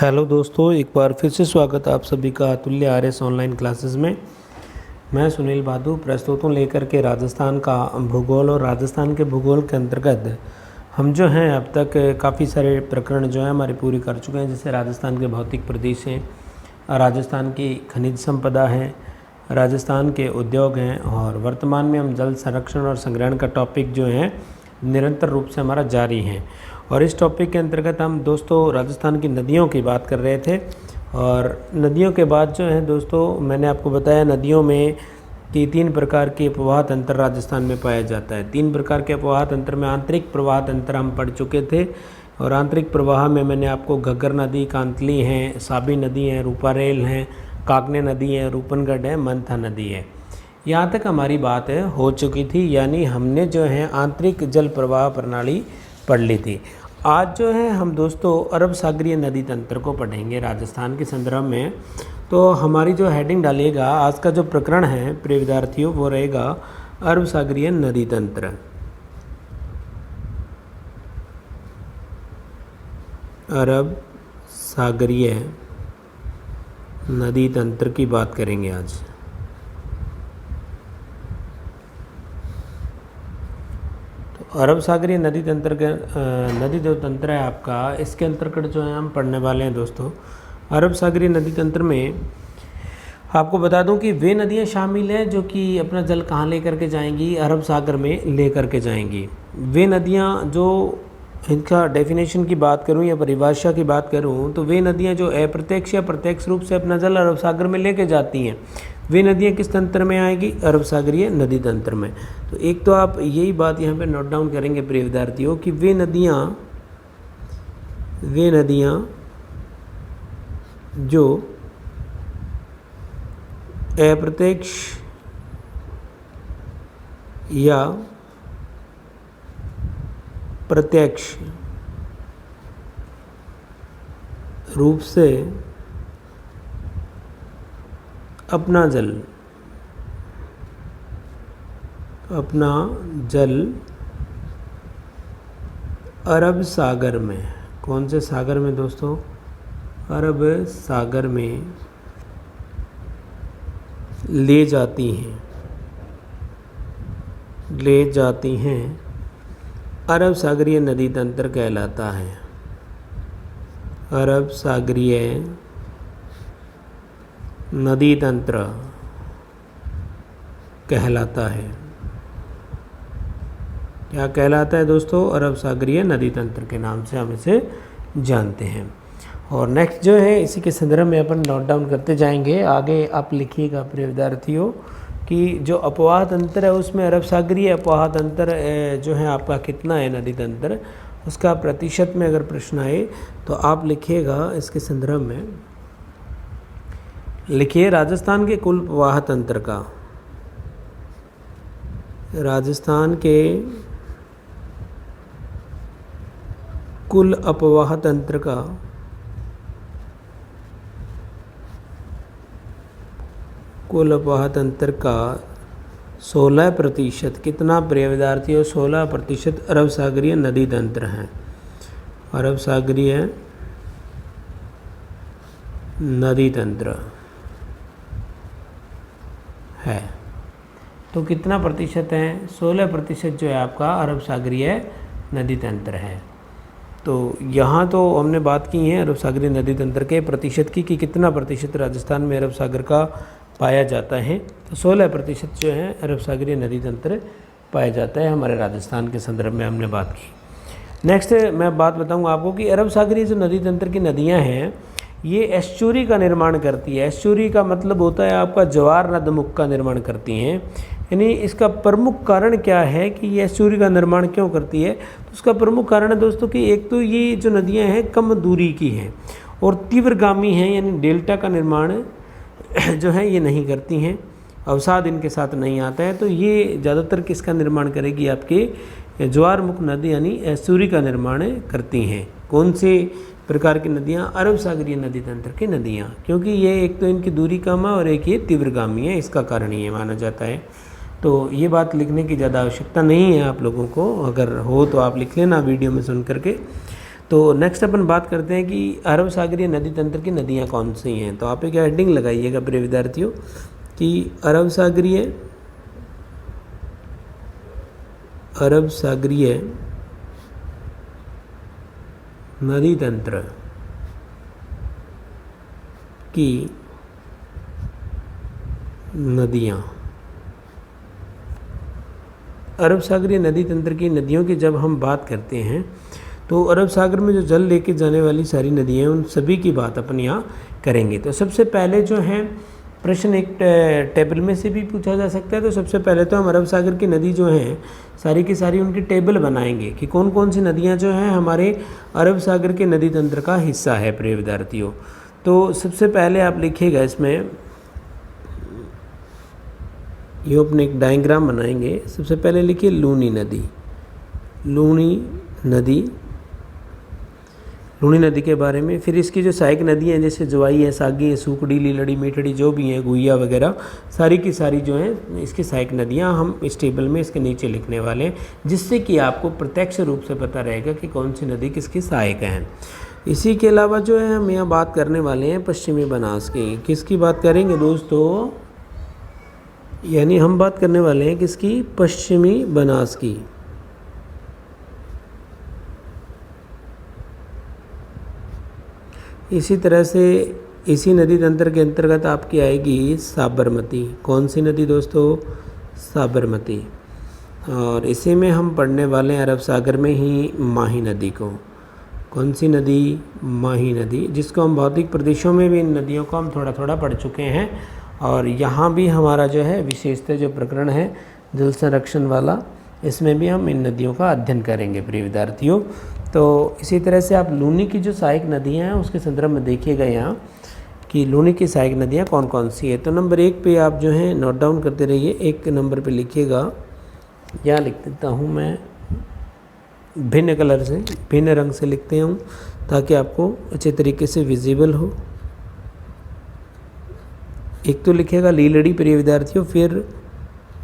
Hello दोस्तों, एक बार फिर से स्वागत है आप सभी का अतुल्य आरएस ऑनलाइन क्लासेस में। मैं सुनील बादू प्रस्तुत हूँ लेकर के राजस्थान का भूगोल। और राजस्थान के भूगोल के अंतर्गत हम जो हैं अब तक काफ़ी सारे प्रकरण जो हैं हमारे पूरी कर चुके हैं। जैसे राजस्थान के भौतिक प्रदेश हैं, राजस्थान की खनिज संपदा है, राजस्थान के उद्योग हैं, और वर्तमान में हम जल संरक्षण और संग्रहण का टॉपिक जो है निरंतर रूप से हमारा जारी है। और इस टॉपिक के अंतर्गत हम दोस्तों राजस्थान की नदियों की बात कर रहे थे। और नदियों के बाद जो है दोस्तों मैंने आपको बताया नदियों में कि 3 प्रकार के प्रवाह तंत्र राजस्थान में पाया जाता है। 3 प्रकार के प्रवाह तंत्र में आंतरिक प्रवाह तंत्र हम पढ़ चुके थे। और आंतरिक प्रवाह में मैंने आपको घग्गर नदी, कांतली हैं, साबी नदी हैं, रूपारेल हैं, काकने नदी है, रूपनगढ़ है, मंथा नदी है। यहाँ तक हमारी बात हो चुकी थी, यानी हमने जो है आंतरिक जल प्रवाह प्रणाली पढ़ ली थी। आज जो है हम दोस्तों अरब सागरीय नदी तंत्र को पढ़ेंगे राजस्थान के संदर्भ में। तो हमारी जो हेडिंग डालिएगा, आज का जो प्रकरण है प्रिय विद्यार्थियों वो रहेगा अरब सागरीय नदी तंत्र। अरब सागरीय नदी तंत्र की बात करेंगे आज। अरब सागरीय नदी तंत्र के नदी जो तंत्र है आपका, इसके अंतर्गत जो है हम पढ़ने वाले हैं दोस्तों। अरब सागरीय नदी तंत्र में आपको बता दूं कि वे नदियां शामिल हैं जो कि अपना जल कहाँ लेकर के जाएंगी, अरब सागर में लेकर के जाएंगी। वे नदियां जो इनका डेफिनेशन की बात करूं या परिभाषा की बात करूं तो वे नदियां जो अप्रत्यक्ष या प्रत्यक्ष रूप से अपना जल अरब सागर में लेके जाती हैं, वे नदियाँ किस तंत्र में आएगी? अरब सागरीय नदी तंत्र में। तो एक तो आप यही बात यहाँ पे नोट डाउन करेंगे प्रिय विद्यार्थियों कि वे नदियाँ जो अप्रत्यक्ष या प्रत्यक्ष रूप से अपना जल अरब सागर में, कौन से सागर में दोस्तों? अरब सागर में ले जाती हैं, अरब सागरीय नदी तंत्र कहलाता है। अरब सागरीय नदी तंत्र कहलाता है। क्या कहलाता है दोस्तों? अरब सागरीय नदी तंत्र के नाम से हम इसे जानते हैं। और नेक्स्ट जो है इसी के संदर्भ में अपन नोट डाउन करते जाएंगे। आगे आप लिखिएगा प्रिय विद्यार्थियों कि जो अपवाह तंत्र है उसमें अरब सागरीय अपवाह तंत्र जो है आपका कितना है नदी तंत्र, उसका प्रतिशत में अगर प्रश्न आए तो आप लिखिएगा इसके संदर्भ में। लिखिए राजस्थान के कुल प्रवाह तंत्र का, राजस्थान के कुल अपवाह तंत्र का कुल अपवाह तंत्र का 16% कितना प्रिय विद्यार्थियों? 16% अरब सागरीय नदी तंत्र हैं। अरब सागरीय नदी तंत्र है। तो कितना प्रतिशत है? 16% जो है आपका अरब सागरीय नदी तंत्र है। तो यहाँ तो हमने बात की है अरब सागरीय नदी तंत्र के प्रतिशत की कि कितना प्रतिशत राजस्थान में अरब सागर का पाया जाता है। तो 16% जो है अरब सागरीय नदी तंत्र पाया जाता है हमारे राजस्थान के संदर्भ में हमने बात की। नेक्स्ट मैं बात बताऊंगा आपको कि अरब सागरीय जो नदी तंत्र की नदियां हैं ये एस्चुरी का निर्माण करती है। एस्चुरी का मतलब होता है आपका ज्वार नदमुख का निर्माण करती हैं। यानी इसका प्रमुख कारण क्या है कि ये एस्चुरी का निर्माण क्यों करती है? तो उसका प्रमुख कारण है दोस्तों कि एक तो ये जो नदियां हैं कम दूरी की हैं और तीव्रगामी हैं, यानी डेल्टा का निर्माण जो है ये नहीं करती हैं, अवसाद इनके साथ नहीं आता है। तो ये ज़्यादातर किसका निर्माण करेगी? आपके ज्वारमुख नदी यानी एस्चुरी का निर्माण करती हैं। कौन से प्रकार की नदियाँ? अरब सागरीय नदी तंत्र की नदियाँ, क्योंकि ये एक तो इनकी दूरी कम है और एक ये तीव्रगामी है, इसका कारण ये माना जाता है। तो ये बात लिखने की ज़्यादा आवश्यकता नहीं है आप लोगों को, अगर हो तो आप लिख लेना वीडियो में सुन करके। तो नेक्स्ट अपन बात करते हैं कि अरब सागरीय नदी तंत्र की नदियाँ कौन सी हैं। तो आप एक हेडिंग लगाइएगा प्रिय विद्यार्थियों कि अरब सागरीय नदी तंत्र की नदियाँ। अरब सागरीय नदी तंत्र की नदियों की जब हम बात करते हैं तो अरब सागर में जो जल लेके जाने वाली सारी नदियाँ हैं उन सभी की बात अपन यहाँ करेंगे। तो सबसे पहले जो है प्रश्न एक टेबल में से भी पूछा जा सकता है। तो सबसे पहले तो हम अरब सागर की नदी जो हैं सारी की सारी उनकी टेबल बनाएंगे कि कौन कौन सी नदियाँ जो हैं हमारे अरब सागर के नदी तंत्र का हिस्सा है प्रिय विद्यार्थियों। तो सबसे पहले आप लिखिएगा इसमें, ये अपने एक डायग्राम बनाएंगे। सबसे पहले लिखिए लूनी नदी के बारे में। फिर इसकी जो सहायक नदियाँ हैं जैसे जवाई है, सागी है, सूकड़ी, लीलड़ी, मीठड़ी जो भी हैं, गुइया वगैरह सारी की सारी जो हैं इसकी सहायक नदियाँ हम इस टेबल में इसके नीचे लिखने वाले हैं, जिससे कि आपको प्रत्यक्ष रूप से पता रहेगा कि कौन सी नदी किसकी सहायक है। इसी के अलावा जो है हम यहाँ बात करने वाले हैं पश्चिमी बनास की। किसकी बात करेंगे दोस्तों? यानी हम बात करने वाले हैं किसकी? पश्चिमी बनास की। इसी तरह से इसी नदी तंत्र के अंतर्गत आपकी आएगी साबरमती। कौन सी नदी दोस्तों? साबरमती। और इसी में हम पढ़ने वाले हैं अरब सागर में ही माही नदी को। कौन सी नदी? माही नदी, जिसको हम भौतिक प्रदेशों में भी इन नदियों को हम थोड़ा थोड़ा पढ़ चुके हैं। और यहाँ भी हमारा जो है विशेषतः जो प्रकरण है जल संरक्षण वाला, इसमें भी हम इन नदियों का अध्ययन करेंगे प्रिय विद्यार्थियों। तो इसी तरह से आप लूनी की जो सहायक नदियाँ हैं उसके संदर्भ में देखिएगा यहाँ कि लूनी की सहायक नदियाँ कौन कौन सी है। तो नंबर 1 पे आप जो है नोट डाउन करते रहिए। 1 नंबर पे लिखिएगा, यहाँ लिख देता हूँ मैं भिन्न कलर से, भिन्न रंग से लिखते हूँ ताकि आपको अच्छे तरीके से विजिबल हो। एक तो लिखेगा लीलड़ी प्रिय विद्यार्थियों, फिर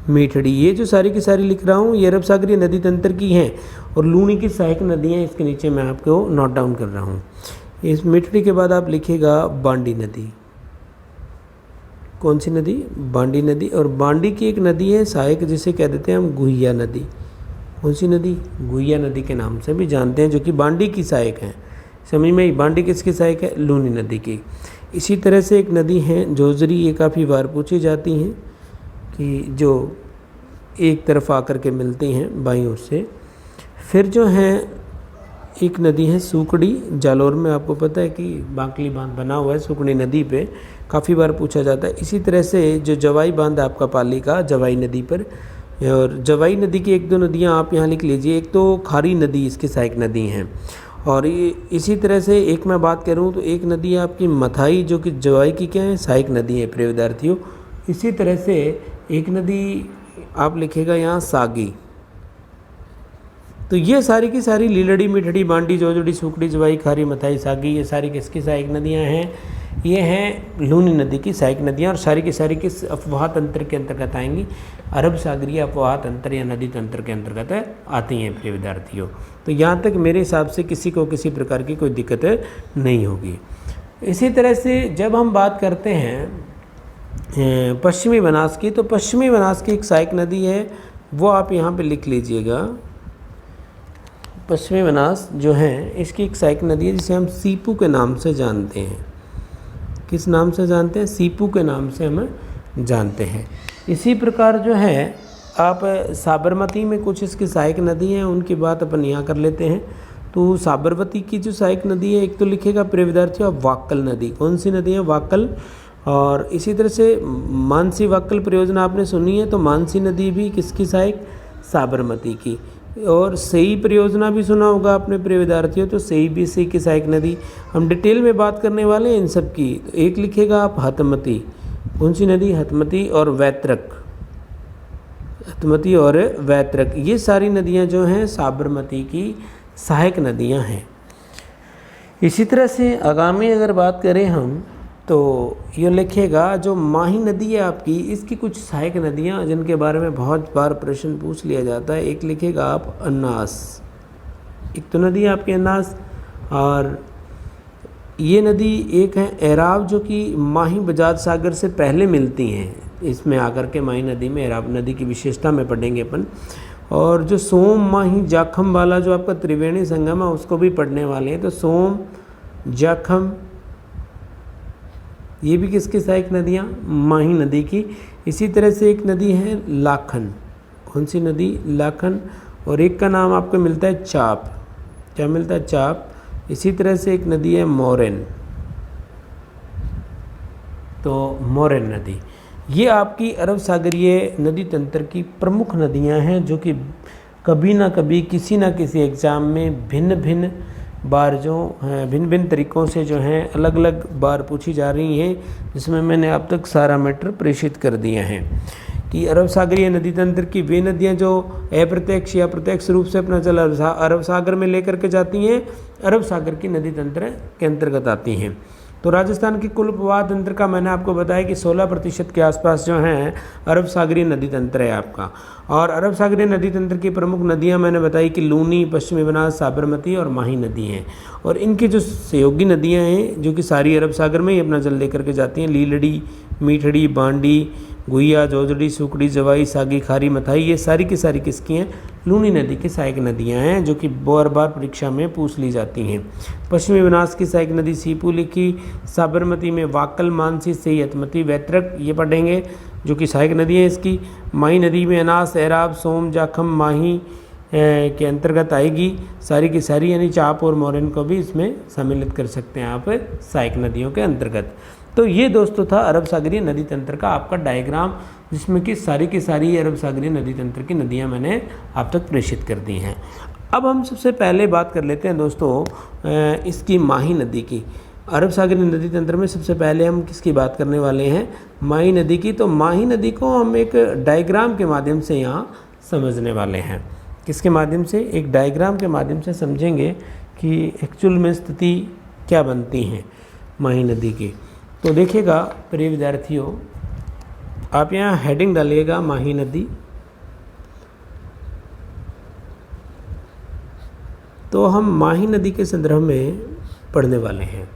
मीठड़ी। ये जो सारी की सारी लिख रहा हूँ ये अरब सागरीय नदी तंत्र की हैं और लूनी की सहायक नदियाँ इसके नीचे मैं आपको नोट डाउन कर रहा हूँ। इस मीठड़ी के बाद आप लिखिएगा बांडी नदी। कौन सी नदी? बांडी नदी। और बांडी की एक नदी है सहायक जिसे कह देते हैं हम गुहिया नदी। कौन सी नदी? गुहिया नदी के नाम से भी जानते हैं, जो कि बांडी की सहायक है। समझ में आई? बांडी किसकी सहायक है? लूनी नदी की। इसी तरह से एक नदी है जोजरी, ये काफ़ी बार पूछी जाती हैं कि जो एक तरफ आकर के मिलती हैं बाईं ओर से। फिर जो है एक नदी है सूकड़ी, जालौर में आपको पता है कि बांकली बांध बना हुआ है सूकड़ी नदी पे, काफ़ी बार पूछा जाता है। इसी तरह से जो जवाई बांध आपका पाली का जवाई नदी पर, और जवाई नदी की 1-2 नदियाँ आप यहाँ लिख लीजिए। एक तो खारी नदी इसकी सहायक नदी हैं। और इसी तरह से एक मैं बात करूँ तो एक नदी है आपकी मथाई, जो कि जवाई की क्या है? सहायक नदी है प्रिय विद्यार्थियों। इसी तरह से एक नदी आप लिखेगा यहाँ सागी। तो ये सारी की सारी लीलड़ी, मीठड़ी, बांडी, जोजड़ी, सूकड़ी, जवाई, खारी, मथाई, सागी, ये सारी किसकी सहायक नदियाँ हैं? ये हैं लूनी नदी की सहायक नदियाँ। और सारी की सारी किस अफवाह तंत्र के अंतर्गत आएंगी? अरब सागरीय अफवाह तंत्र या नदी तंत्र के अंतर्गत आती हैं प्रिय विद्यार्थियों। तो यहाँ तक मेरे हिसाब से किसी को किसी प्रकार की कोई दिक्कत नहीं होगी। इसी तरह से जब हम बात करते हैं पश्चिमी बनास की, तो पश्चिमी बनास की एक सहायक नदी है, वो आप यहाँ पे लिख लीजिएगा। पश्चिमी बनास जो है इसकी एक सहायक नदी है जिसे हम सीपू के नाम से जानते हैं। किस नाम से जानते हैं? सीपू के नाम से हम जानते हैं। इसी प्रकार जो है आप साबरमती में कुछ इसकी सहायक नदी हैं, उनकी बात अपन यहाँ कर लेते हैं। तो साबरमती की जो सहायक नदी है, एक तो लिखेगा प्रिय विद्यार्थियों वाक्कल नदी। कौन सी नदी है? वाक्कल। और इसी तरह से मानसी वाक्कल परियोजना आपने सुनी है, तो मानसी नदी भी किसकी सहायक? साबरमती की। और सई परियोजना भी सुना होगा आपने प्रिय विद्यार्थियों, तो सई भी सई की सहायक नदी। हम डिटेल में बात करने वाले हैं इन सब की। तो एक लिखेगा आप हतमती। कौन सी नदी? हतमती और वैतरक। हतमती और वैतरक, ये सारी नदियां जो हैं साबरमती की सहायक नदियां हैं। इसी तरह से आगामी अगर बात करें हम, तो ये लिखेगा जो माही नदी है आपकी, इसकी कुछ सहायक नदियाँ जिनके बारे में बहुत बार प्रश्न पूछ लिया जाता है। एक लिखेगा आप अन्नास। एक तो नदी है आपकी अन्नास, और ये नदी एक है एराव, जो कि माही बजाज सागर से पहले मिलती हैं इसमें आकर के। माही नदी में एराव नदी की विशेषता में पढ़ेंगे अपन। और जो सोम माही जाखम वाला जो आपका त्रिवेणी संगम है उसको भी पढ़ने वाले हैं। तो सोम जाखम ये भी किसकी सहायक नदियाँ, माही नदी की। इसी तरह से एक नदी है लाखन। कौन सी नदी, लाखन। और एक का नाम आपको मिलता है चाप। क्या मिलता है, चाप। इसी तरह से एक नदी है मोरेन। तो मोरेन नदी, ये आपकी अरब सागरीय नदी तंत्र की प्रमुख नदियां हैं, जो कि कभी ना कभी किसी ना किसी एग्ज़ाम में भिन्न भिन्न बार जो हैं, भिन्न भिन्न तरीक़ों से जो हैं अलग अलग बार पूछी जा रही हैं, जिसमें मैंने अब तक सारा मैटर प्रेषित कर दिया है कि अरब सागरीय नदी तंत्र की वे नदियाँ जो अप्रत्यक्ष या प्रत्यक्ष रूप से अपना जल अरब सागर में लेकर के जाती हैं, अरब सागर की नदी तंत्र के अंतर्गत आती हैं। तो राजस्थान की कुल प्रवाह तंत्र का मैंने आपको बताया कि 16% के आसपास जो हैं अरब सागरीय नदी तंत्र है आपका। और अरब सागरीय नदी तंत्र की प्रमुख नदियां मैंने बताई कि लूनी, पश्चिमी बनास, साबरमती और माही नदी हैं। और इनकी जो सहयोगी नदियां हैं जो कि सारी अरब सागर में ही अपना जल लेकर के जाती हैं, लीलड़ी, मीठड़ी, बांडी, गुइया, जोजड़ी, सुकड़ी, जवाई, सागी, खारी, मथाई, ये सारी की सारी किसकी हैं, लूनी नदी की सहायक नदियां हैं, जो कि बार बार परीक्षा में पूछ ली जाती हैं। पश्चिमी बनास की सहायक नदी सीपू लिखी। साबरमती में वाकल, मानसी, सैयदमती, वैतरक ये पढ़ेंगे जो कि सहायक नदी है इसकी। माही नदी में अनास, एराब, सोम, जाखम, माही के अंतर्गत आएगी सारी की सारी, यानी चाप और मोरन को भी इसमें सम्मिलित कर सकते हैं आप सहायक नदियों के अंतर्गत। तो ये दोस्तों था अरब सागरीय नदी तंत्र का आपका डायग्राम, जिसमें कि सारी की सारी अरब सागरीय नदी तंत्र की नदियां मैंने आप तक प्रेषित कर दी हैं। अब हम सबसे पहले बात कर लेते हैं दोस्तों इसकी माही नदी की। अरब सागरीय नदी तंत्र में सबसे पहले हम किसकी बात करने वाले हैं, माही नदी की। तो माही नदी को हम एक डायग्राम के माध्यम से यहाँ समझने वाले हैं। किसके माध्यम से, एक डायग्राम के माध्यम से समझेंगे कि एक्चुअल में स्थिति क्या बनती है माही नदी की। तो देखिएगा प्रिय विद्यार्थियों, आप यहाँ हेडिंग डालिएगा माही नदी। तो हम माही नदी के संदर्भ में पढ़ने वाले हैं।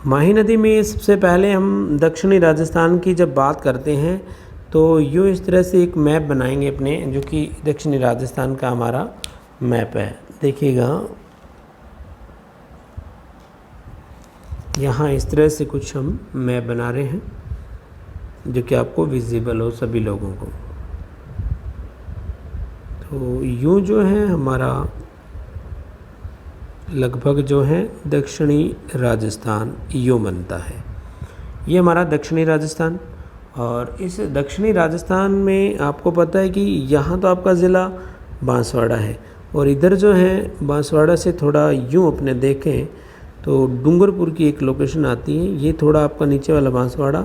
माही नदी में सबसे पहले हम दक्षिणी राजस्थान की जब बात करते हैं तो यूँ इस तरह से एक मैप बनाएंगे अपने, जो कि दक्षिणी राजस्थान का हमारा मैप है। देखिएगा यहाँ इस तरह से कुछ हम मैप बना रहे हैं, जो कि आपको विजिबल हो सभी लोगों को। तो यूँ जो है हमारा लगभग जो है दक्षिणी राजस्थान यूँ बनता है। ये हमारा दक्षिणी राजस्थान। और इस दक्षिणी राजस्थान में आपको पता है कि यहाँ तो आपका ज़िला बांसवाड़ा है, और इधर जो है बांसवाड़ा से थोड़ा यूँ अपने देखें तो डूंगरपुर की एक लोकेशन आती है। ये थोड़ा आपका नीचे वाला बांसवाड़ा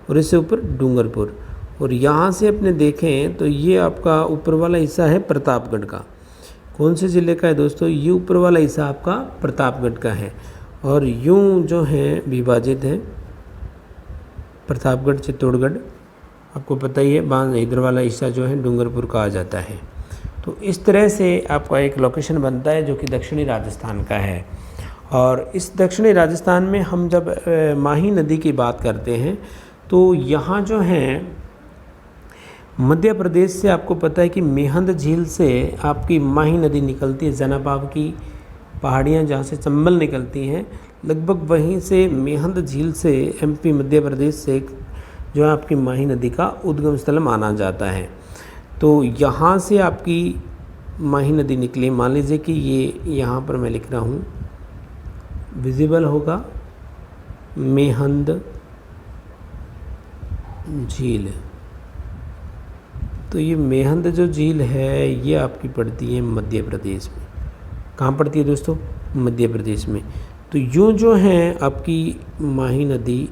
और इससे ऊपर डूंगरपुर। और यहाँ से अपने देखें तो ये आपका ऊपर वाला हिस्सा है प्रतापगढ़ का। कौन से ज़िले का है दोस्तों, ये ऊपर वाला हिस्सा आपका प्रतापगढ़ का है। और यूँ जो है विभाजित है प्रतापगढ़, चित्तौड़गढ़, आपको पता ही है। इधर वाला हिस्सा जो है डूंगरपुर का आ जाता है। तो इस तरह से आपका एक लोकेशन बनता है जो कि दक्षिणी राजस्थान का है। और इस दक्षिणी राजस्थान में हम जब माही नदी की बात करते हैं तो यहाँ जो है मध्य प्रदेश से आपको पता है कि मेहंद झील से आपकी माही नदी निकलती है। जनाबाव की पहाड़ियाँ जहाँ से चंबल निकलती हैं, लगभग वहीं से मेहंद झील से एमपी मध्य प्रदेश से जो है आपकी माही नदी का उद्गम स्थल माना जाता है। तो यहाँ से आपकी माही नदी निकली। मान लीजिए कि ये यहाँ पर मैं लिख रहा हूँ, विजिबल होगा मेहंद झील। तो ये मेहंद जो झील है ये आपकी पड़ती है मध्य प्रदेश में। कहाँ पड़ती है दोस्तों, मध्य प्रदेश में। तो यूँ जो है आपकी माही नदी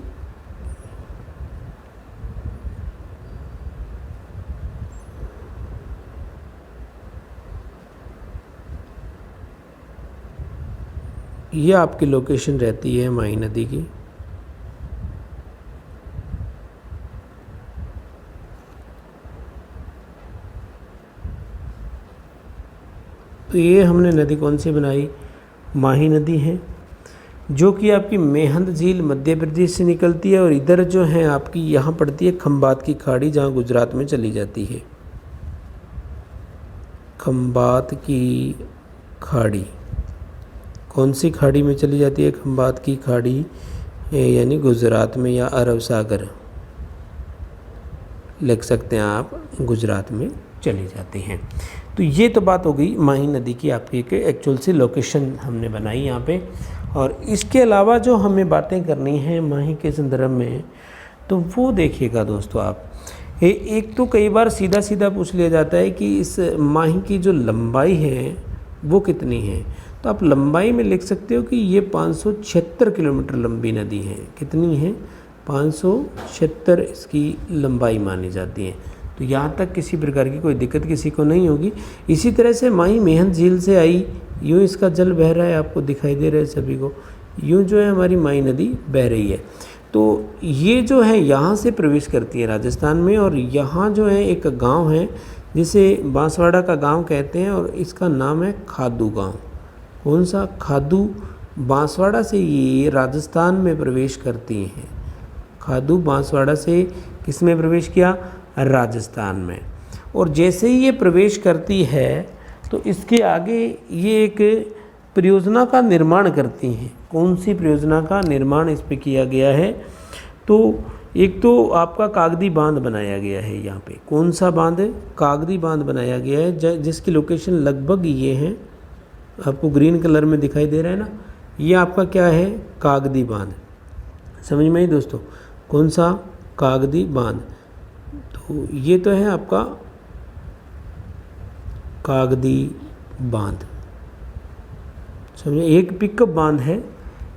ये आपकी लोकेशन रहती है माही नदी की। तो ये हमने नदी कौन सी बनाई, माही नदी है, जो कि आपकी मेहंद झील मध्य प्रदेश से निकलती है और इधर जो है आपकी यहाँ पड़ती है खंबात की खाड़ी, जहाँ गुजरात में चली जाती है। खंबात की खाड़ी कौन सी खाड़ी में चली जाती है, खंबात की खाड़ी यानी गुजरात में, या अरब सागर लिख सकते हैं आप, गुजरात में चली जाती हैं। तो ये तो बात हो गई माही नदी की, आपकी एक एक्चुअल सी लोकेशन हमने बनाई यहाँ पे। और इसके अलावा जो हमें बातें करनी हैं माही के संदर्भ में, तो वो देखिएगा दोस्तों आप, एक तो कई बार सीधा सीधा पूछ लिया जाता है कि इस माही की जो लंबाई है वो कितनी है। तो आप लंबाई में लिख सकते हो कि ये 576 किलोमीटर लंबी नदी है। कितनी है, 576 इसकी लंबाई मानी जाती है। तो यहाँ तक किसी प्रकार की कोई दिक्कत किसी को नहीं होगी। इसी तरह से माही मेहंद झील से आई, यूँ इसका जल बह रहा है, आपको दिखाई दे रहा है सभी को, यूँ जो है हमारी माही नदी बह रही है। तो ये जो है यहाँ से प्रवेश करती है राजस्थान में, और यहाँ जो है एक गांव है जिसे बांसवाड़ा का गांव कहते हैं, और इसका नाम है खादू गांव। कौन सा, खादू। बांसवाड़ा से ये राजस्थान में प्रवेश करती हैं। खादू बांसवाड़ा से किस में प्रवेश किया, राजस्थान में। और जैसे ही ये प्रवेश करती है तो इसके आगे ये एक परियोजना का निर्माण करती हैं। कौन सी परियोजना का निर्माण इस पे किया गया है, तो एक तो आपका कागदी बांध बनाया गया है यहाँ पे। कौन सा बांध है, कागदी बांध बनाया गया है, जिसकी लोकेशन लगभग ये है, आपको ग्रीन कलर में दिखाई दे रहा है ना, ये आपका क्या है, कागदी बांध। समझ में आई दोस्तों, कौन सा, कागदी बांध। तो ये तो है आपका कागदी बांध, समझे। एक पिकअप बांध है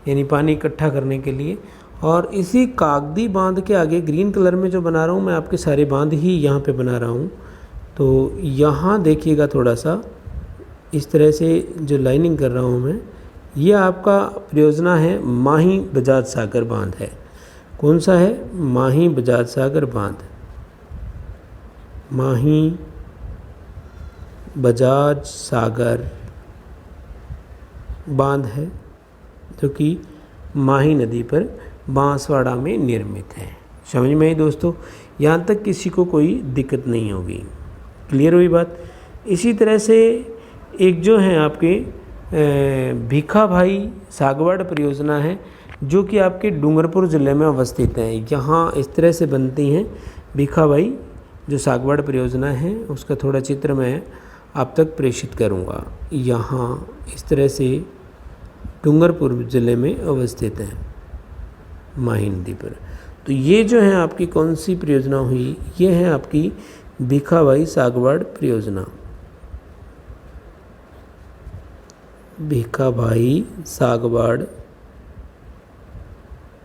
यानी पानी इकट्ठा करने के लिए, और इसी कागदी बांध के आगे ग्रीन कलर में जो बना रहा हूँ मैं, आपके सारे बांध ही यहाँ पे बना रहा हूँ। तो यहाँ देखिएगा थोड़ा सा, इस तरह से जो लाइनिंग कर रहा हूँ मैं, ये आपका परियोजना है माही बजाज सागर बांध है। कौन सा है, माही बजाज सागर बांध। माही बजाज सागर बांध है, जो कि माही नदी पर बांसवाड़ा में निर्मित है। समझ में आई दोस्तों, यहाँ तक किसी को कोई दिक्कत नहीं होगी। क्लियर हुई बात। इसी तरह से एक जो है आपके भीखाभाई सागवाड़ परियोजना है, जो कि आपके डूंगरपुर ज़िले में अवस्थित है। यहाँ इस तरह से बनती हैं भीखाभाई जो सागवाड़ परियोजना है, उसका थोड़ा चित्र मैं आप तक प्रेषित करूँगा। यहाँ इस तरह से डूंगरपुर ज़िले में अवस्थित है माही नदी पर। तो ये जो है आपकी कौन सी परियोजना हुई, ये है आपकी भीखाभाई सागवाड़ परियोजना। भीखाभाई सागवाड़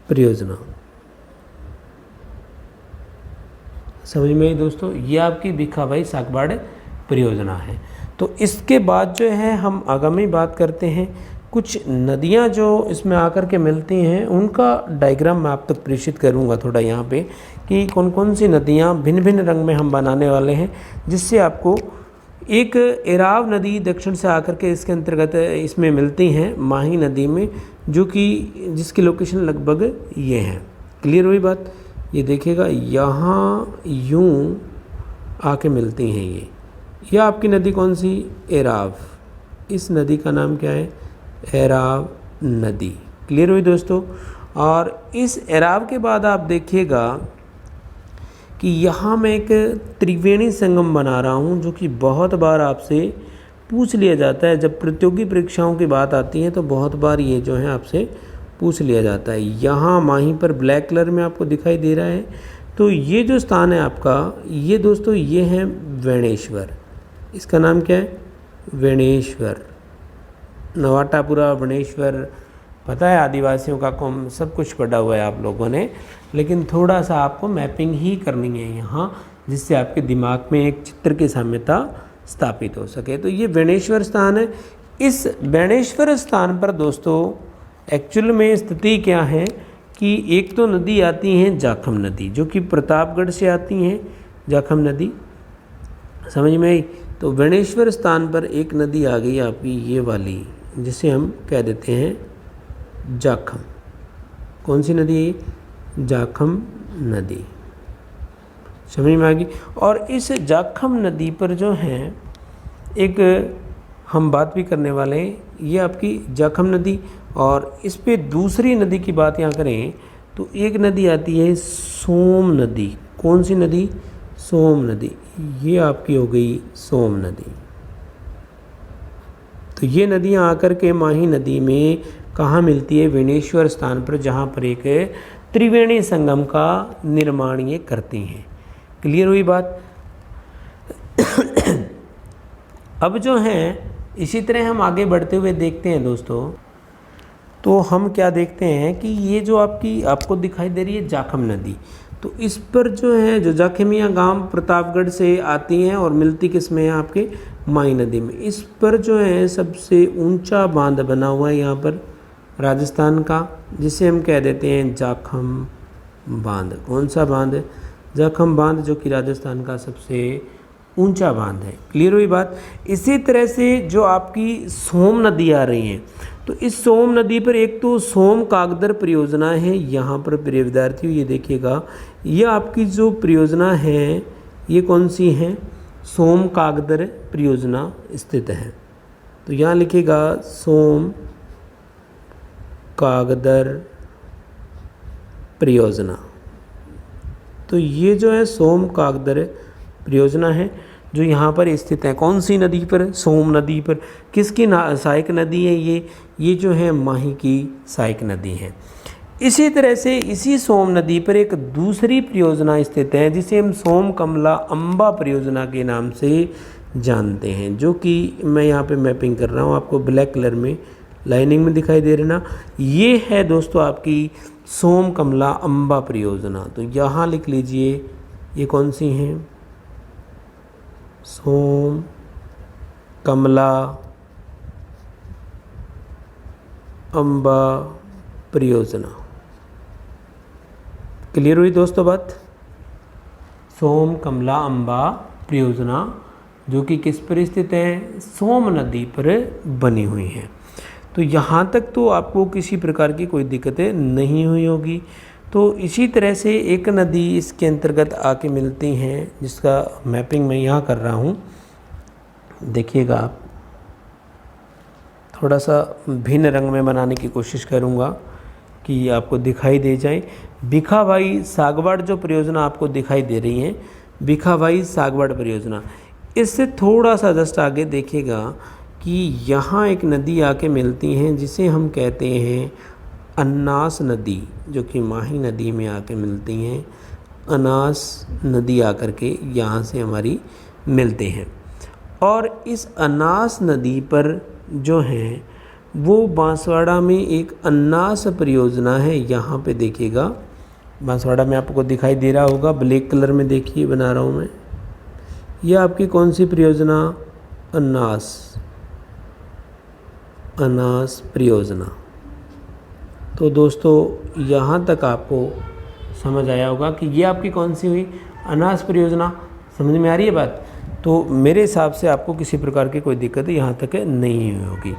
परियोजना, समझ में आई दोस्तों, ये आपकी भीखाभाई सागवाड़ परियोजना है। तो इसके बाद जो है हम आगामी बात करते हैं, कुछ नदियां जो इसमें आकर के मिलती हैं उनका डायग्राम मैं आप तक प्रेषित करूंगा थोड़ा यहाँ पे, कि कौन कौन सी नदियां भिन्न भिन्न रंग में हम बनाने वाले हैं, जिससे आपको एक एराव नदी दक्षिण से आकर के इसके अंतर्गत इसमें मिलती हैं माही नदी में, जो कि जिसकी लोकेशन लगभग ये है। क्लियर हुई बात। ये देखिएगा यहाँ यूँ आके मिलती हैं ये। यह आपकी नदी कौन सी, एराव। इस नदी का नाम क्या है, एराव नदी। क्लियर हुई दोस्तों। और इस एराव के बाद आप देखिएगा कि यहाँ मैं एक त्रिवेणी संगम बना रहा हूँ, जो कि बहुत बार आपसे पूछ लिया जाता है। जब प्रतियोगी परीक्षाओं की बात आती है तो बहुत बार ये जो है आपसे पूछ लिया जाता है। यहाँ माही पर ब्लैक कलर में आपको दिखाई दे रहा है। तो ये जो स्थान है आपका, ये दोस्तों ये है वेणेश्वर। इसका नाम क्या है, वेणेश्वर। नवाटापुरा, वेणेश्वर, पता है आदिवासियों का कौम, सब कुछ पढ़ा हुआ है आप लोगों ने, लेकिन थोड़ा सा आपको मैपिंग ही करनी है यहाँ, जिससे आपके दिमाग में एक चित्र की साम्यता स्थापित हो सके। तो ये वेणेश्वर स्थान है। इस वेणेश्वर स्थान पर दोस्तों एक्चुअल में स्थिति क्या है कि एक तो नदी आती है जाखम नदी, जो कि प्रतापगढ़ से आती हैं जाखम नदी, समझ में आई। तो वेणेश्वर स्थान पर एक नदी आ गई आपकी ये वाली, जिसे हम कह देते हैं जाखम। कौन सी नदी है? जाखम नदी। समझ में आ गई। और इस जाखम नदी पर जो है एक हम बात भी करने वाले हैं, ये आपकी जाखम नदी। और इस पे दूसरी नदी की बात यहाँ करें तो एक नदी आती है सोम नदी। कौन सी नदी? सोम नदी। ये आपकी हो गई सोम नदी। तो ये नदियाँ आकर के माही नदी में कहाँ मिलती है? वेणेश्वर स्थान पर, जहाँ पर एक त्रिवेणी संगम का निर्माण ये करती हैं। क्लियर हुई बात? अब जो है इसी तरह हम आगे बढ़ते हुए देखते हैं दोस्तों, तो हम क्या देखते हैं कि ये जो आपको दिखाई दे रही है जाखम नदी, तो इस पर जो है जो जाखमिया गांव प्रतापगढ़ से आती हैं और मिलती किस में है? आपके माई नदी में। इस पर जो है सबसे ऊंचा बांध बना हुआ है यहाँ पर राजस्थान का, जिसे हम कह देते हैं जाखम बांध। कौन सा बांध? जाखम बांध, जो कि राजस्थान का सबसे ऊंचा बांध है। क्लियर हुई बात? इसी तरह से जो आपकी सोम नदी आ रही हैं, तो इस सोम नदी पर एक तो सोम कागदर परियोजना है यहाँ पर प्रिय विद्यार्थियों, ये देखिएगा, ये आपकी जो परियोजना है ये कौन सी है? सोम कागदर परियोजना स्थित है। तो यहाँ लिखिएगा सोम कागदर परियोजना। तो ये जो है सोम कागदर परियोजना है जो यहाँ पर स्थित है। कौन सी नदी पर? सोम नदी पर। किसकी सहायक नदी है ये जो है माही की सहायक नदी है। इसी तरह से इसी सोम नदी पर एक दूसरी परियोजना स्थित है जिसे हम सोम कमला अम्बा परियोजना के नाम से जानते हैं, जो कि मैं यहाँ पे मैपिंग कर रहा हूँ, आपको ब्लैक कलर में लाइनिंग में दिखाई दे रही ना। ये है दोस्तों आपकी सोम कमला अम्बा परियोजना। तो यहाँ लिख लीजिए ये कौन सी हैं? सोम कमला अम्बा परियोजना। क्लियर हुई दोस्तों बात? सोम कमला अम्बा परियोजना जो कि किस पर स्थित है? सोम नदी पर बनी हुई है। तो यहाँ तक तो आपको किसी प्रकार की कोई दिक्कतें नहीं हुई होगी। तो इसी तरह से एक नदी इसके अंतर्गत आके मिलती हैं जिसका मैपिंग मैं यहाँ कर रहा हूँ। देखिएगा आप, थोड़ा सा भिन्न रंग में बनाने की कोशिश करूँगा कि आपको दिखाई दे जाए। भिखाबाई सागवाड़ जो परियोजना आपको दिखाई दे रही है, भिखाबाई सागवाड़ परियोजना, इससे थोड़ा सा जस्ट आगे देखिएगा कि यहाँ एक नदी आके मिलती हैं जिसे हम कहते हैं अन्नास नदी, जो कि माही नदी में आके मिलती हैं। अनास नदी आकर के यहाँ से हमारी मिलते हैं। और इस अनास नदी पर जो है वो बांसवाड़ा में एक अन्नास परियोजना है। यहाँ पे देखिएगा बांसवाड़ा में आपको दिखाई दे रहा होगा, ब्लैक कलर में देखिए बना रहा हूँ मैं। यह आपकी कौन सी परियोजना? अनास परियोजना। तो दोस्तों यहाँ तक आपको समझ आया होगा कि ये आपकी कौन सी हुई? अनास परियोजना। समझ में आ रही है बात? तो मेरे हिसाब से आपको किसी प्रकार की कोई दिक्कत यहाँ तक नहीं हुई होगी।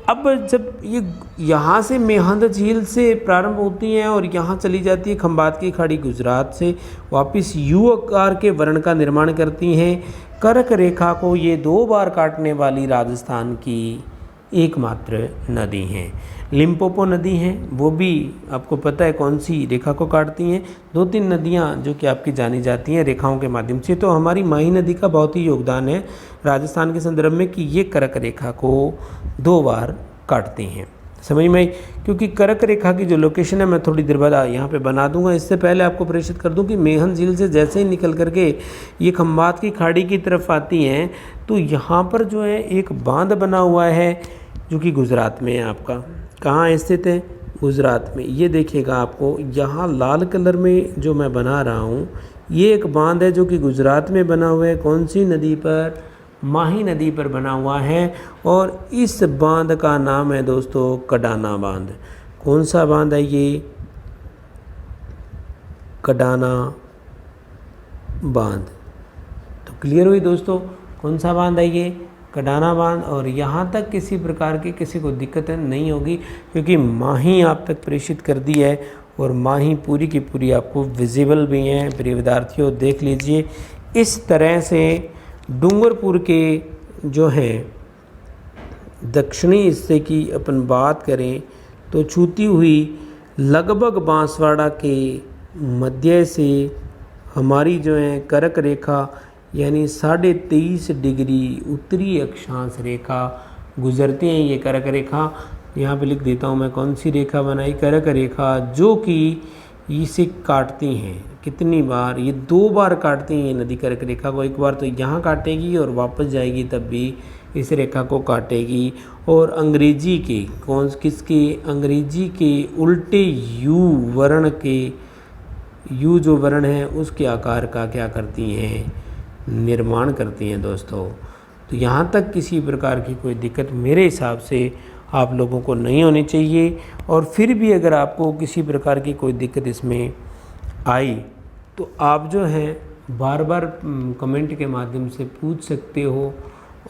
अब जब ये यहाँ से मेहंद झील से प्रारंभ होती हैं और यहाँ चली जाती है खंबात की खाड़ी गुजरात से, वापस यू आकार के वर्ण का निर्माण करती हैं। कर्क रेखा को ये 2 बार काटने वाली राजस्थान की एकमात्र नदी हैं। लिम्पोपो नदी है, वो भी आपको पता है कौन सी रेखा को काटती हैं। 2-3 नदियाँ जो कि आपकी जानी जाती हैं रेखाओं के माध्यम से। तो हमारी माही नदी का बहुत ही योगदान है राजस्थान के संदर्भ में कि ये कर्क रेखा को 2 बार काटती हैं। समझ में आई? क्योंकि कर्क रेखा की जो लोकेशन है मैं थोड़ी देर बाद यहाँ पे बना दूंगा। इससे पहले आपको प्रेषित कर दूं कि मेहंद झील से जैसे ही निकल करके ये खंबात की खाड़ी की तरफ आती हैं तो यहाँ पर जो है एक बांध बना हुआ है जो कि गुजरात में है। आपका कहाँ स्थित है? गुजरात में। ये देखिएगा आपको यहाँ लाल कलर में जो मैं बना रहा हूँ ये एक बांध है जो कि गुजरात में बना हुआ है। कौन सी नदी पर? माही नदी पर बना हुआ है। और इस बांध का नाम है दोस्तों कडाना बांध। कौन सा बांध है ये? कडाना बांध। तो क्लियर हुई दोस्तों कौन सा बांध है ये, कडाना बांध। और यहाँ तक किसी प्रकार की किसी को दिक्कत नहीं होगी, क्योंकि माही आप तक प्रेषित कर दी है और माही पूरी की पूरी आपको विजिबल भी है। प्रिय विद्यार्थियों देख लीजिए, इस तरह से डूंगरपुर के जो हैं दक्षिणी हिस्से की अपन बात करें तो छूती हुई लगभग बांसवाड़ा के मध्य से हमारी जो है कर्क रेखा यानी 23.5 डिग्री उत्तरी अक्षांश रेखा गुजरती हैं। ये कर्क रेखा, यहाँ पे लिख देता हूँ मैं कौन सी रेखा बनाई, कर्क रेखा, जो कि इसे काटती हैं। कितनी बार, ये 2 बार काटती हैं ये नदी कर्क रेखा को। एक बार तो यहाँ काटेगी और वापस जाएगी, तब भी इस रेखा को काटेगी। और अंग्रेजी के किसके, अंग्रेजी के उल्टे यू वर्ण के, यू जो वर्ण है उसके आकार का क्या करती हैं, निर्माण करती हैं दोस्तों। तो यहाँ तक किसी प्रकार की कोई दिक्कत मेरे हिसाब से आप लोगों को नहीं होनी चाहिए। और फिर भी अगर आपको किसी प्रकार की कोई दिक्कत इसमें आई तो आप जो है बार बार कमेंट के माध्यम से पूछ सकते हो।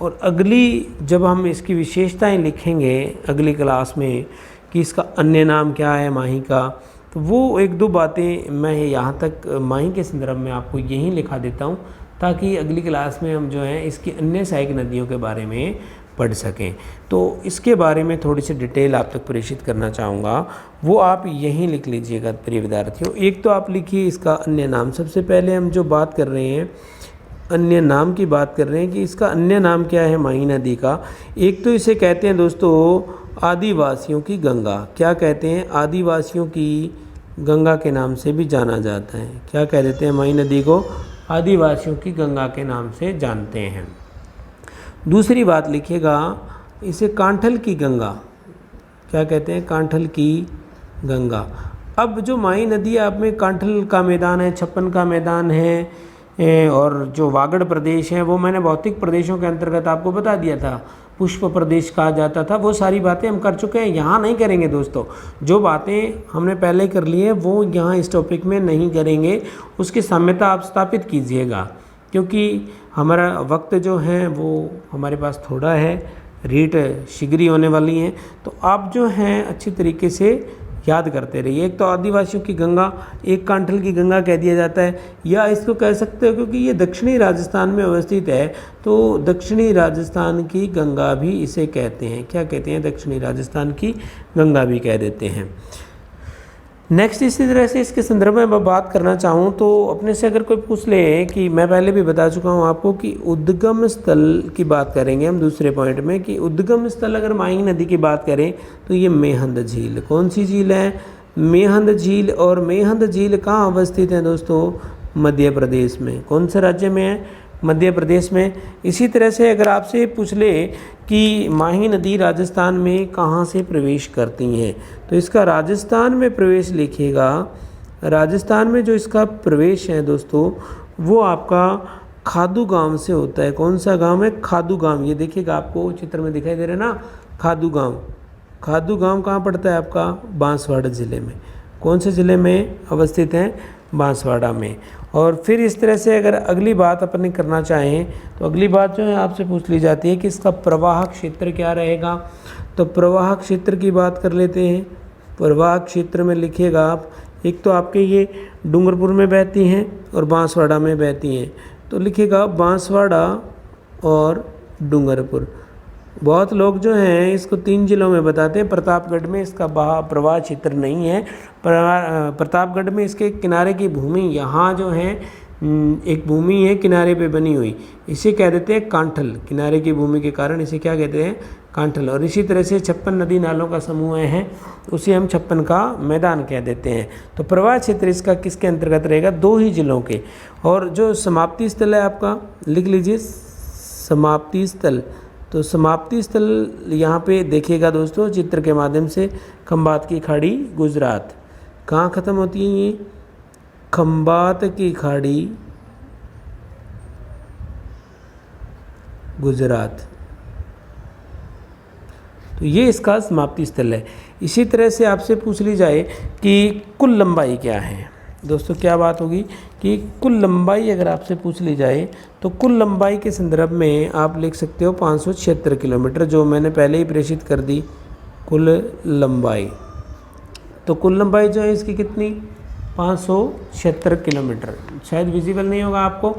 और अगली जब हम इसकी विशेषताएं लिखेंगे अगली क्लास में कि इसका अन्य नाम क्या है माही का, तो वो 1-2 बातें मैं यहाँ तक माही के संदर्भ में आपको यहीं लिखा देता हूँ, ताकि अगली क्लास में हम जो है इसकी अन्य सहायक नदियों के बारे में पढ़ सकें। तो इसके बारे में थोड़ी सी डिटेल आप तक प्रेषित करना चाहूँगा, वो आप यहीं लिख लीजिएगा प्रिय विद्यार्थियों। एक तो आप लिखिए इसका अन्य नाम। सबसे पहले हम जो बात कर रहे हैं अन्य नाम की बात कर रहे हैं कि इसका अन्य नाम क्या है माही नदी का। एक तो इसे कहते हैं दोस्तों आदिवासियों की गंगा। क्या कहते हैं, आदिवासियों की गंगा के नाम से भी जाना जाता है। क्या कह देते हैं माही नदी को, आदिवासियों की गंगा के नाम से जानते हैं। दूसरी बात लिखिएगा, इसे कांठल की गंगा। क्या कहते हैं, कांठल की गंगा। अब जो माही नदी आप में कांठल का मैदान है, छप्पन का मैदान है, और जो वागड़ प्रदेश है वो मैंने भौतिक प्रदेशों के अंतर्गत आपको बता दिया था, पुष्प प्रदेश कहा जाता था। वो सारी बातें हम कर चुके हैं, यहाँ नहीं करेंगे दोस्तों। जो बातें हमने पहले कर ली है वो यहाँ इस टॉपिक में नहीं करेंगे, उसकी साम्यता आप स्थापित कीजिएगा, क्योंकि हमारा वक्त जो है वो हमारे पास थोड़ा है, रीट शीघ्र ही होने वाली हैं। तो आप जो हैं अच्छी तरीके से याद करते रहिए। एक तो आदिवासियों की गंगा, एक कांठल की गंगा कह दिया जाता है, या इसको कह सकते हो क्योंकि ये दक्षिणी राजस्थान में अवस्थित है तो दक्षिणी राजस्थान की गंगा भी इसे कहते हैं। क्या कहते हैं, दक्षिणी राजस्थान की गंगा भी कह देते हैं। नेक्स्ट इसी तरह से इसके संदर्भ में मैं बात करना चाहूँ तो अपने से अगर कोई पूछ ले कि मैं पहले भी बता चुका हूँ आपको कि उद्गम स्थल की बात करेंगे हम दूसरे पॉइंट में, कि उद्गम स्थल अगर माही नदी की बात करें तो ये मेहंद झील। कौन सी झील है, मेहंद झील। और मेहंद झील कहाँ अवस्थित है दोस्तों, मध्य प्रदेश में। कौन से राज्य में है, मध्य प्रदेश में। इसी तरह से अगर आपसे पूछ ले कि माही नदी राजस्थान में कहाँ से प्रवेश करती हैं, तो इसका राजस्थान में प्रवेश लिखिएगा। राजस्थान में जो इसका प्रवेश है दोस्तों वो आपका खादू गांव से होता है। कौन सा गांव है, खादू गांव। ये देखिएगा आपको चित्र में दिखाई दे रहा है ना, खादू गांव। खादू गांव कहाँ पड़ता है आपका, बांसवाड़ा ज़िले में। कौन से ज़िले में अवस्थित है, बांसवाड़ा में। और फिर इस तरह से अगर अगली बात अपन करना चाहें तो अगली बात जो है आपसे पूछ ली जाती है कि इसका प्रवाह क्षेत्र क्या रहेगा। तो प्रवाह क्षेत्र की बात कर लेते हैं। प्रवाह क्षेत्र में लिखिएगा आप, एक तो आपके ये डूंगरपुर में बहती हैं और बांसवाड़ा में बहती हैं, तो लिखिएगा बांसवाड़ा और डूंगरपुर। बहुत लोग जो हैं इसको 3 जिलों में बताते हैं। प्रतापगढ़ में इसका प्रवाह क्षेत्र नहीं है। प्रतापगढ़ में इसके किनारे की भूमि, यहाँ जो है एक भूमि है किनारे पे बनी हुई, इसे कह देते हैं कांठल। किनारे की भूमि के कारण इसे क्या कहते हैं, कांठल। और इसी तरह से 56 नदी नालों का समूह है, उसे हम 56 का मैदान कह देते हैं। तो प्रवाह क्षेत्र इसका किसके अंतर्गत रहेगा, 2 ही जिलों के। और जो समाप्ति स्थल है आपका, लिख लीजिए समाप्ति स्थल। तो समाप्ति स्थल यहाँ पे देखिएगा दोस्तों चित्र के माध्यम से, खंबात की खाड़ी गुजरात। कहाँ ख़त्म होती है ये, खंबात की खाड़ी गुजरात। तो ये इसका समाप्ति स्थल है। इसी तरह से आपसे पूछ ली जाए कि कुल लंबाई क्या है, दोस्तों क्या बात होगी कि कुल लंबाई अगर आपसे पूछ ली जाए तो कुल लंबाई के संदर्भ में आप लिख सकते हो 576 किलोमीटर, जो मैंने पहले ही प्रेषित कर दी कुल लंबाई। तो कुल लंबाई जो है इसकी कितनी, 576 किलोमीटर। शायद विजिबल नहीं होगा आपको।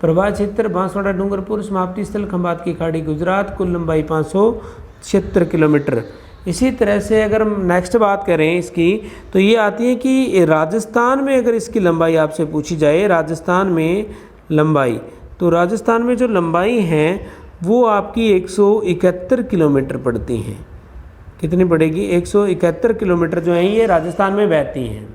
प्रवाह क्षेत्र बांसवाड़ा डूंगरपुर समाप्ति स्थल खंभात की खाड़ी गुजरात, कुल लंबाई 576 किलोमीटर। इसी तरह से अगर हम नेक्स्ट बात करें इसकी, तो ये आती है कि राजस्थान में अगर इसकी लंबाई आपसे पूछी जाए, राजस्थान में लंबाई, तो राजस्थान में जो लंबाई है वो आपकी 171 किलोमीटर पड़ती हैं। कितनी पड़ेगी, 171 किलोमीटर जो है ये राजस्थान में बहती हैं।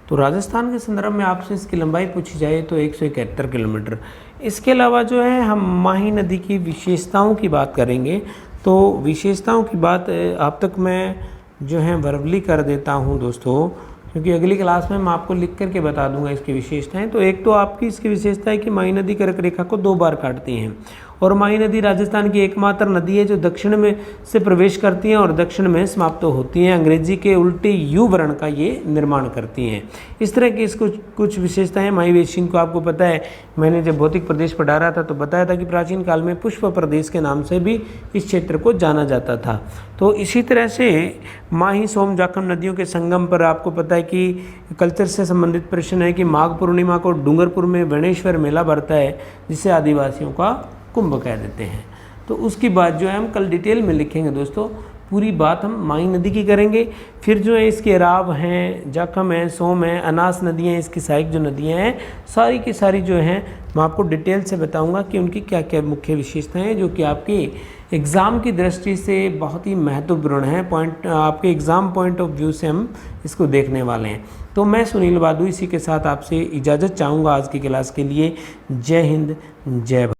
तो राजस्थान के संदर्भ में आपसे इसकी लंबाई पूछी जाए तो 171 किलोमीटर। इसके अलावा जो है हम माही नदी की विशेषताओं की बात करेंगे। तो विशेषताओं की बात अब तक मैं जो है वर्बली कर देता हूं दोस्तों, क्योंकि अगली क्लास में मैं आपको लिख करके बता दूंगा इसकी विशेषताएं। तो एक तो आपकी इसकी विशेषता है कि माही नदी कर्क रेखा को 2 बार काटती हैं, और माही नदी राजस्थान की एकमात्र नदी है जो दक्षिण में से प्रवेश करती हैं और दक्षिण में समाप्त होती हैं। अंग्रेजी के उल्टे यू वर्ण का ये निर्माण करती हैं। इस तरह की इसको कुछ विशेषताएं माही बेसिन को आपको पता है, मैंने जब भौतिक प्रदेश पढ़ा रहा था तो बताया था कि प्राचीन काल में पुष्प प्रदेश के नाम से भी इस क्षेत्र को जाना जाता था। तो इसी तरह से माही सोम जाखम नदियों के संगम पर आपको पता है कि कल्चर से संबंधित प्रश्न है कि माघ पूर्णिमा को डूंगरपुर में गणेश्वर मेला भरता है, जिसे आदिवासियों का कुंभ कह देते हैं। तो उसकी बात जो है हम कल डिटेल में लिखेंगे दोस्तों। पूरी बात हम माही नदी की करेंगे। फिर जो है इसके राव हैं, जाखम है, सोम है, अनास नदियाँ, इसकी सहायक जो नदियाँ हैं सारी की सारी जो हैं मैं आपको डिटेल से बताऊंगा कि उनकी क्या क्या मुख्य विशेषताएं हैं, जो कि आपके एग्ज़ाम की दृष्टि से बहुत ही महत्वपूर्ण है। पॉइंट आपके एग्ज़ाम पॉइंट ऑफ व्यू से हम इसको देखने वाले हैं। तो मैं सुनील बादू इसी के साथ आपसे इजाज़त चाहूँगा आज की क्लास के लिए। जय हिंद, जय भारत।